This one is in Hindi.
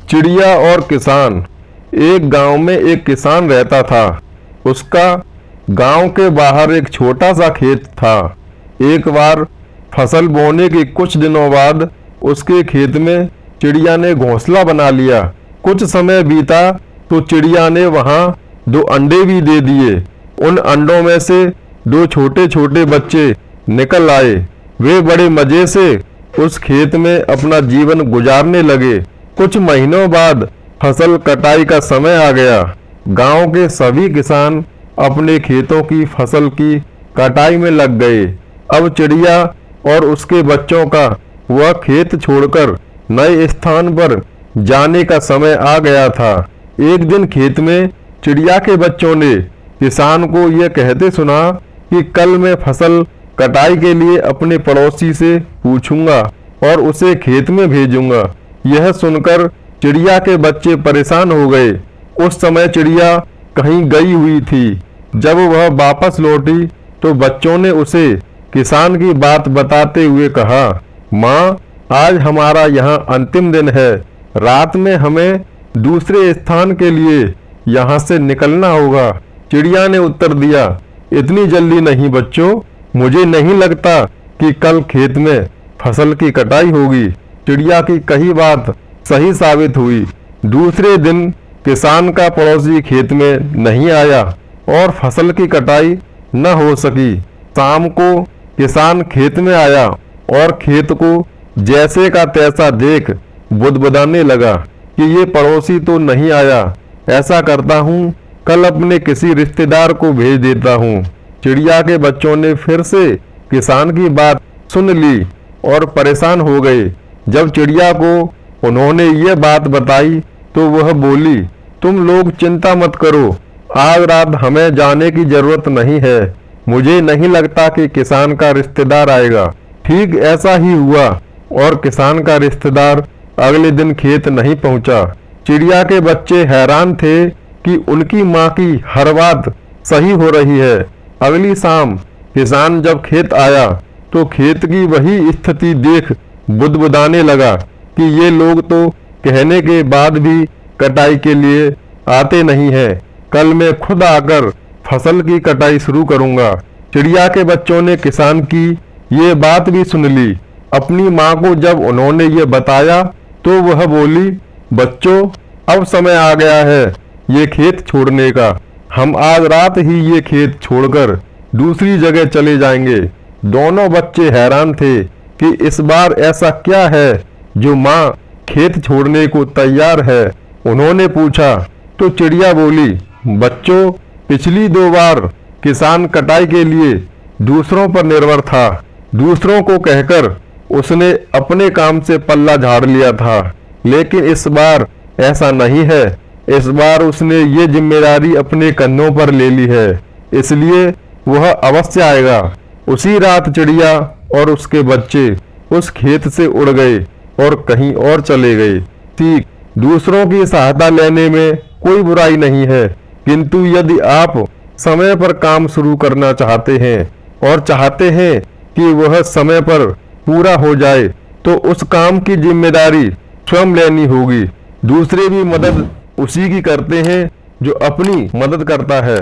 चिड़िया और किसान। एक गांव में एक किसान रहता था। उसका गांव के बाहर एक छोटा सा खेत था। एक बार फसल बोने के कुछ दिनों बाद उसके खेत में चिड़िया ने घोंसला बना लिया। कुछ समय बीता तो चिड़िया ने वहां 2 अंडे भी दे दिए। उन अंडों में से 2 छोटे छोटे बच्चे निकल आए। वे बड़े मजे से उस खेत में अपना जीवन गुजारने लगे। कुछ महीनों बाद फसल कटाई का समय आ गया। गांव के सभी किसान अपने खेतों की फसल की कटाई में लग गए। अब चिड़िया और उसके बच्चों का वह खेत छोड़कर नए स्थान पर जाने का समय आ गया था। एक दिन खेत में चिड़िया के बच्चों ने किसान को यह कहते सुना कि कल मैं फसल कटाई के लिए अपने पड़ोसी से पूछूंगा और उसे खेत में भेजूंगा। यह सुनकर चिड़िया के बच्चे परेशान हो गए। उस समय चिड़िया कहीं गई हुई थी। जब वह वापस लौटी तो बच्चों ने उसे किसान की बात बताते हुए कहा, माँ, आज हमारा यहाँ अंतिम दिन है। रात में हमें दूसरे स्थान के लिए यहाँ से निकलना होगा। चिड़िया ने उत्तर दिया, इतनी जल्दी नहीं बच्चों, मुझे नहीं लगता कि कल खेत में फसल की कटाई होगी। चिड़िया की कही बात सही साबित हुई। दूसरे दिन किसान का पड़ोसी खेत में नहीं आया और फसल की कटाई न हो सकी। शाम को किसान खेत में आया और खेत को जैसे का तैसा देख बुदबुदाने लगा कि ये पड़ोसी तो नहीं आया। ऐसा करता हूँ, कल अपने किसी रिश्तेदार को भेज देता हूँ। चिड़िया के बच्चों ने फिर से किसान की बात सुन ली और परेशान हो गए। जब चिड़िया को उन्होंने ये बात बताई तो वह बोली, तुम लोग चिंता मत करो, आज रात हमें जाने की जरूरत नहीं है। मुझे नहीं लगता कि किसान का रिश्तेदार आएगा। ठीक ऐसा ही हुआ और किसान का रिश्तेदार अगले दिन खेत नहीं पहुंचा। चिड़िया के बच्चे हैरान थे कि उनकी माँ की हर बात सही हो रही है। अगली शाम किसान जब खेत आया तो खेत की वही स्थिति देख बुदबुदाने लगा कि ये लोग तो कहने के बाद भी कटाई के लिए आते नहीं हैं। कल मैं खुद आकर फसल की कटाई शुरू करूंगा। चिड़िया के बच्चों ने किसान की ये बात भी सुन ली। अपनी माँ को जब उन्होंने ये बताया तो वह बोली, बच्चों, अब समय आ गया है ये खेत छोड़ने का। हम आज रात ही ये खेत छोड़कर दूसरी जगह चले जाएंगे। दोनों बच्चे हैरान थे कि इस बार ऐसा क्या है जो माँ खेत छोड़ने को तैयार है। उन्होंने पूछा तो चिड़िया बोली, बच्चों, पिछली 2 बार किसान कटाई के लिए दूसरों पर निर्भर था। दूसरों को कहकर उसने अपने काम से पल्ला झाड़ लिया था, लेकिन इस बार ऐसा नहीं है। इस बार उसने ये जिम्मेदारी अपने कंधों पर ले ली है, इसलिए वह अवश्य आएगा। उसी रात चिड़िया और उसके बच्चे उस खेत से उड़ गए और कहीं और चले गए। ठीक, दूसरों की सहायता लेने में कोई बुराई नहीं है, किंतु यदि आप समय पर काम शुरू करना चाहते हैं और चाहते हैं कि वह समय पर पूरा हो जाए तो उस काम की जिम्मेदारी स्वयं लेनी होगी। दूसरे भी मदद उसी की करते हैं जो अपनी मदद करता है।